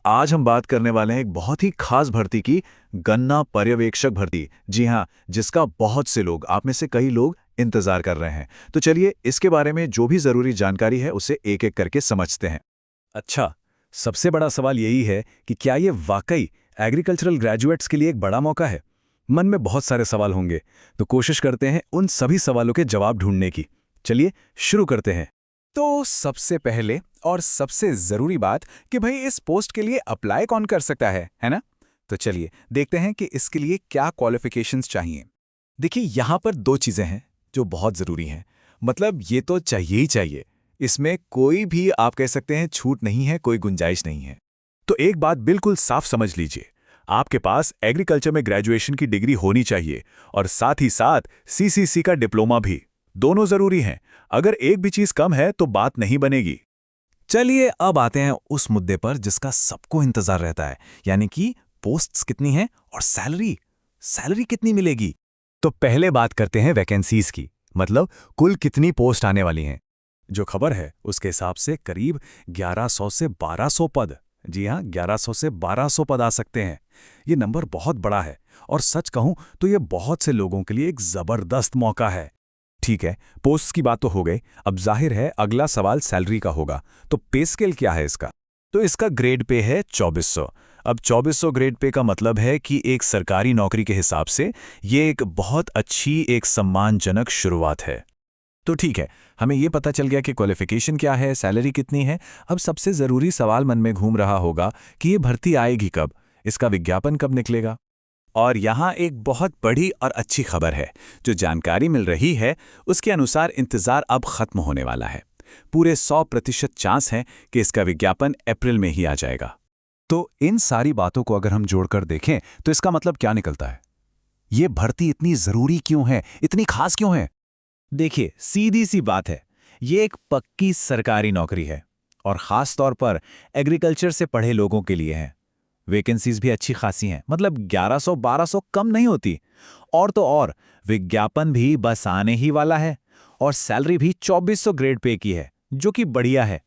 आज हम बात करने वाले हैं एक बहुत ही खास भर्ती की, गन्ना पर्यवेक्षक भर्ती। जी हाँ, जिसका बहुत से लोग, आप में से कई लोग इंतजार कर रहे हैं। तो चलिए इसके बारे में जो भी जरूरी जानकारी है उसे एक-एक करके समझते हैं। अच्छा, सबसे बड़ा सवाल यही है कि क्या ये वाकई एग्रीकल्चरल ग्रेजुएट्स के लिए एक बड़ा मौका है? मन में बहुत सारे सवाल होंगे, तो कोशिश करते हैं उन सभी सवालों के जवाब ढूंढने की। चलिए शुरू करते हैं। तो सबसे पहले और सबसे जरूरी बात कि भाई इस पोस्ट के लिए अप्लाई कौन कर सकता है ना? तो चलिए देखते हैं कि इसके लिए क्या क्वालिफिकेशंस चाहिए। देखिए यहाँ पर दो चीजें हैं जो बहुत जरूरी हैं। मतलब ये तो चाहिए ही चाहिए। इसमें कोई भी आप कह सकते हैं छूट नहीं है, कोई गुंजाइश नहीं है। तो एक बात बिल्कुल साफ समझ लीजिए, आपके पास एग्रीकल्चर में ग्रेजुएशन की डिग्री होनी चाहिए और साथ ही साथ सीसीसी का डिप्लोमा भी। दोनों जरूरी हैं। अगर एक भी चीज कम है तो बात नहीं बनेगी। चलिए अब आते हैं उस मुद्दे पर जिसका सबको इंतजार रहता है, यानी कि पोस्ट्स कितनी हैं और सैलरी सैलरी कितनी मिलेगी। तो पहले बात करते हैं वैकेंसीज की, मतलब कुल कितनी पोस्ट आने वाली हैं। जो खबर है उसके हिसाब से करीब 1100 से 1200 पद। जी हाँ, 1100 से 1200 पद आ सकते हैं। ये नंबर बहुत बड़ा है और सच कहूं तो ये बहुत से लोगों के लिए एक जबरदस्त मौका है। ठीक है, पोस्ट्स की बात तो हो गई। अब जाहिर है अगला सवाल सैलरी का होगा। तो पे स्केल क्या है इसका? तो इसका ग्रेड पे है 2400। अब 2400 ग्रेड पे का मतलब है कि एक सरकारी नौकरी के हिसाब से ये एक बहुत अच्छी, एक सम्मानजनक शुरुआत है। तो ठीक है, हमें ये पता चल गया कि क्वालिफिकेशन क्या है, सैलरी कितनी है। अब सबसे ज़रूरी सवाल मन में घूम रहा होगा कि ये भर्ती आएगी कब, इसका विज्ञापन कब निकलेगा। और यहाँ एक बहुत बड़ी और अच्छी खबर है। जो जानकारी मिल रही है उसके अनुसार इंतज़ार अब ख़त्म होने वाला है। पूरे 100% चांस है कि इसका विज्ञापन अप्रैल में ही आ जाएगा। तो इन सारी बातों को अगर हम जोड़कर देखें तो इसका मतलब क्या निकलता है? ये भर्ती इतनी ज़रूरी क्यों है, इतनी खास क्यों है? देखिए, सीधी सी बात है, ये एक पक्की सरकारी नौकरी है और ख़ास तौर पर एग्रीकल्चर से पढ़े लोगों के लिए है। वैकेंसीज भी अच्छी खासी हैं, मतलब 1100-1200 कम नहीं होती। और तो और विज्ञापन भी बस आने ही वाला है और सैलरी भी 2400 ग्रेड पे की है, जो कि बढ़िया है।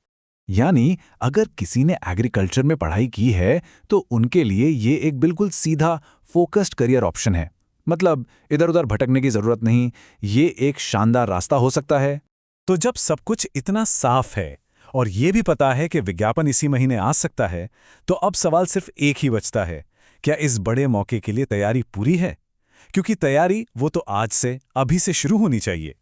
यानी अगर किसी ने एग्रीकल्चर में पढ़ाई की है तो उनके लिए ये एक बिल्कुल सीधा फोकस्ड करियर ऑप्शन है। मतलब इधर उधर भटकने की जरूरत नहीं, ये एक शानदार रास्ता हो सकता है। तो जब सब कुछ इतना साफ है और ये भी पता है कि विज्ञापन इसी महीने आ सकता है, तो अब सवाल सिर्फ एक ही बचता है, क्या इस बड़े मौके के लिए तैयारी पूरी है? क्योंकि तैयारी वो तो आज से, अभी से शुरू होनी चाहिए।